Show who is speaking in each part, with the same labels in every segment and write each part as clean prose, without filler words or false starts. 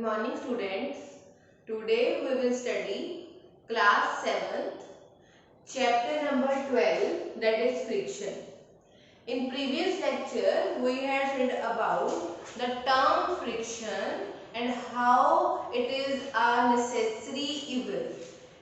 Speaker 1: morning students. Today we will study class 7th, chapter number 12, that is friction. In previous lecture we had read about the term friction and how it is a necessary evil.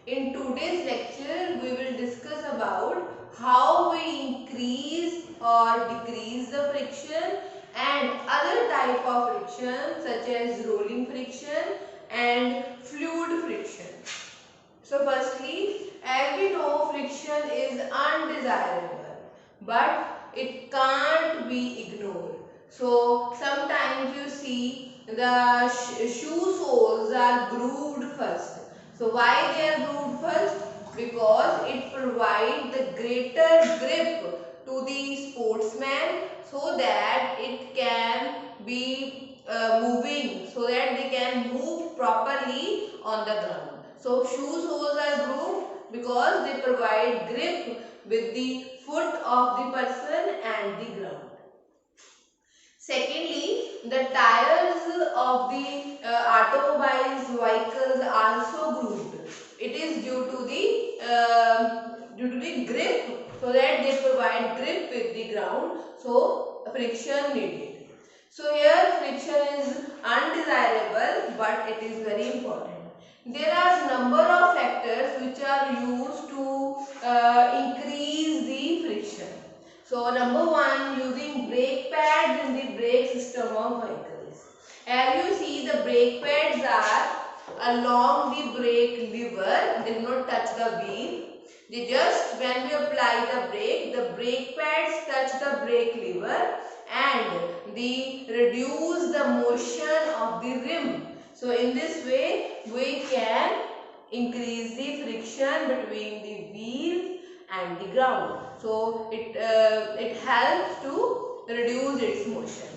Speaker 1: In today's lecture we will discuss about how we increase or decrease the friction and other type of friction such as rolling friction and fluid friction. So firstly, as we know, friction is undesirable, but it can't be ignored. So sometimes you see the shoe soles are grooved first. So why they are grooved first? Because it provides the greater grip to the sportsman so that it can be moving, so that they can move properly on the ground. So shoe soles are grooved because they provide grip with the foot of the person and the ground. Secondly, the tires of the automobiles vehicles are also grooved. It is due to the grip, so that they provide grip with the ground. So friction needed. So here friction is undesirable, but it is very important. There are number of factors which are used to increase the friction. So number one, using brake pads in the brake system of vehicles. As you see, the brake pads are along the brake lever. They do not touch the wheel. They just, when we apply the brake pads touch the brake lever and they reduce the motion of the rim. So in this way, we can increase the friction between the wheels and the ground. So it helps to reduce its motion.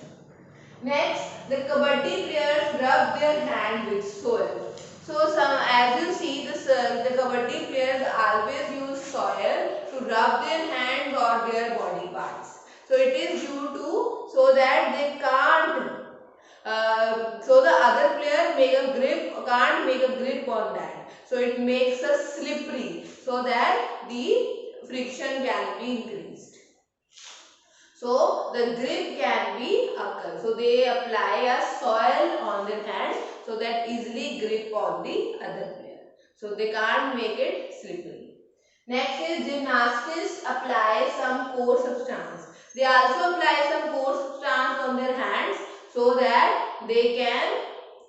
Speaker 1: Next, the kabaddi players rub their hand with soil. So as you see, the kabaddi players always use soil to rub their hands or their body parts. So it is due to, so that they can't so the other player can't make a grip on that. So it makes us slippery, so that the friction can be increased. So the grip can be occur. So they apply a soil on their hands so that easily grip on the other player. So they can't make it slippery. Next is gymnastics apply some core substance. They also apply some core substance on their hands so that they can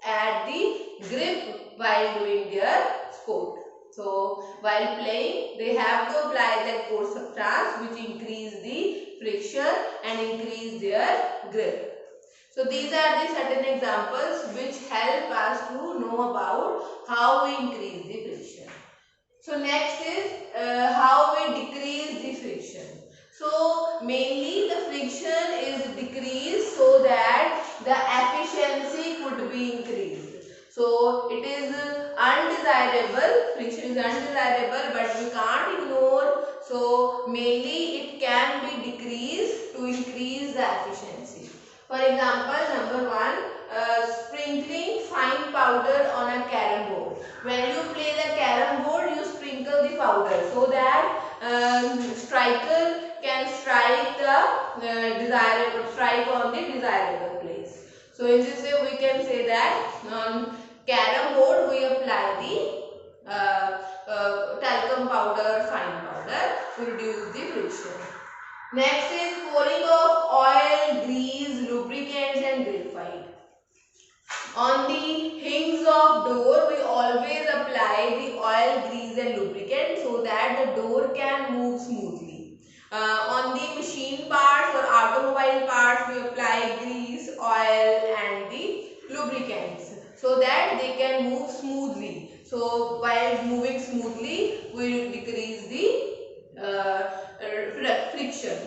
Speaker 1: add the grip while doing their sport. So while playing, they have to apply that core substance which increase the friction and increase their grip. So these are the certain examples which help us to know about how we increase the friction. So next is how we decrease the friction. So mainly the friction is decreased so that the efficiency could be increased. So it is undesirable, friction is undesirable, but we can't ignore. So mainly it can be decreased to increase the efficiency. For example, number one, sprinkling fine powder on a carom board. When you play the carom board, you sprinkle the powder so that striker can strike on the desirable place. So in this way, we can say that on carom board we apply the talcum powder, fine powder to reduce the friction. Next is pouring of oil, grease, lubricants and graphite. On the hinges of door, we always apply the oil, grease and lubricant so that the door can move smoothly. On the machine parts or automobile parts, we apply grease, oil and the lubricants so that they can move smoothly. So while moving smoothly, we will decrease the friction.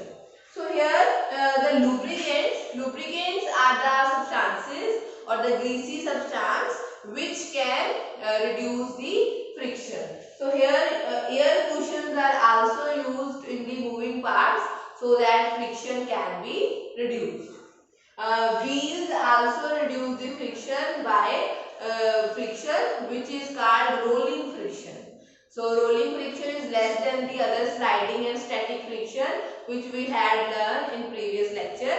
Speaker 1: So here the lubricants are the substances or the greasy substance which can reduce the friction. So here air cushions are also used in the moving parts so that friction can be reduced. Wheels also reduce the friction by So rolling friction is less than the other sliding and static friction which we had learned in previous lecture.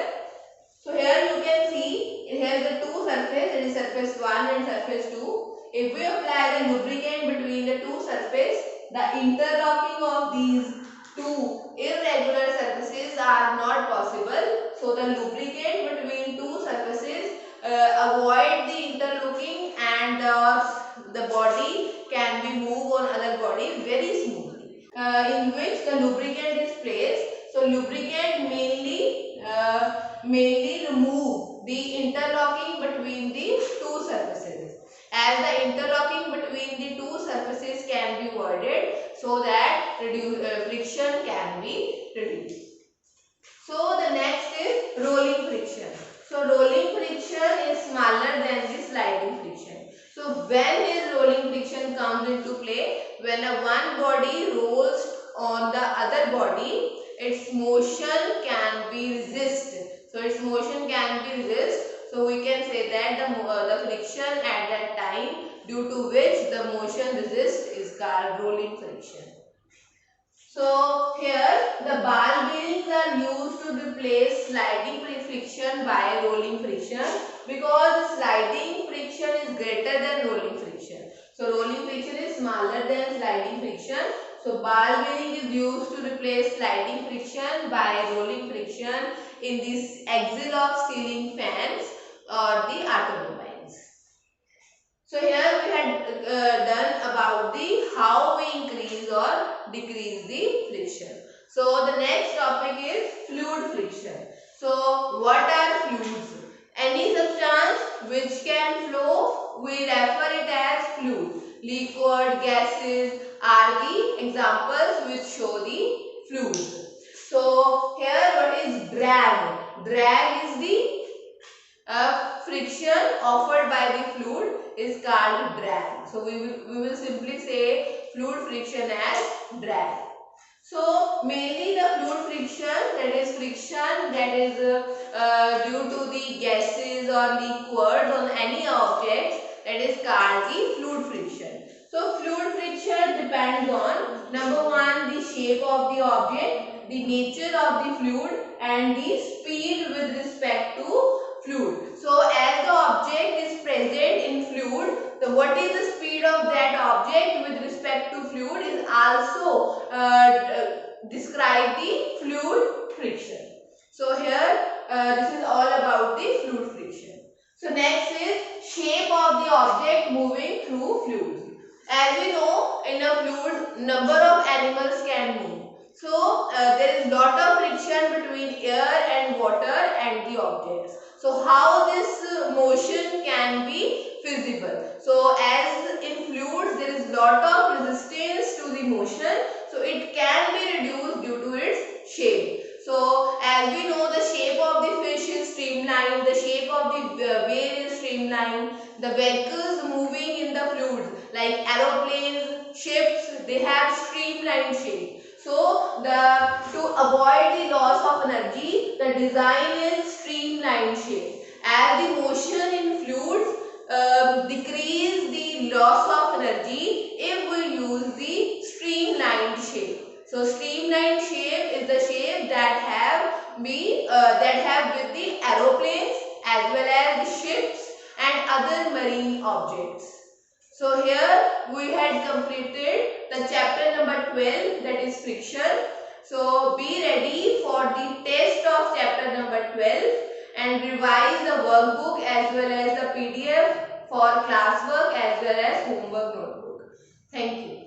Speaker 1: So here you can see it has the two surfaces, it is surface 1 and surface 2. If we apply the lubricant between the two surfaces, the interlocking of these two irregular surfaces are not possible. So the lubricant between two surfaces avoid the interlocking and the body can be moved on other body very smoothly. In which the lubricant is placed. So lubricant mainly remove the interlocking between the two surfaces. As the interlocking between the two surfaces can be avoided, so that friction can be reduced. So the next is rolling friction. So rolling friction is smaller than the sliding friction. So when is rolling friction comes into play? When a one body rolls on the other body, its motion can be resisted. So its motion can be resisted. So we can say that the friction at that time due to which the motion resist is called rolling friction. So here the ball bearings are used to replace sliding friction by rolling friction because sliding friction is greater than rolling friction. So rolling friction is smaller than sliding friction. So ball bearing is used to replace sliding friction by rolling friction in this axle of ceiling fans or the automobiles. So here we had done about the how we increase or decrease the friction. So the next topic is fluid friction. So what are fluids? Any substance which can flow, we refer it as fluid. Liquid, gases are the examples which show the fluids. So here what is drag? Drag is the friction offered by the fluid is called drag. So we will simply say fluid friction as drag. So mainly the fluid friction, that is friction that is due to the gases or liquids on any object, that is called the fluid friction. So fluid friction depends on number 1 the shape of the object, the nature of the fluid and the speed with respect to fluid. So as the object is present in fluid, what is the speed of that object with respect to fluid is also describe the fluid friction. So here this is all about the fluid friction. So next is shape of the object moving through fluid. As we know, in a fluid number of animals can move. So there is lot of friction between air and water and the objects. So how this motion can be feasible? So as in fluids there is lot of resistance to the motion, so it can be reduced due to its shape. So as we know, the shape of the fish is streamlined, the shape of the whale is streamlined, the vehicles moving in the fluids like aeroplanes, ships, they have streamlined shape. So to avoid the loss of energy, the design is streamlined shape. As the motion in fluids decrease the loss of energy if we use the streamlined shape. So streamlined shape is the shape that have with the aeroplanes as well as the ships and other marine objects. So here we had completed the chapter number 12, that is friction. So be ready for the test of chapter number 12 and revise the workbook as well as the PDF for classwork as well as homework notebook. Thank you.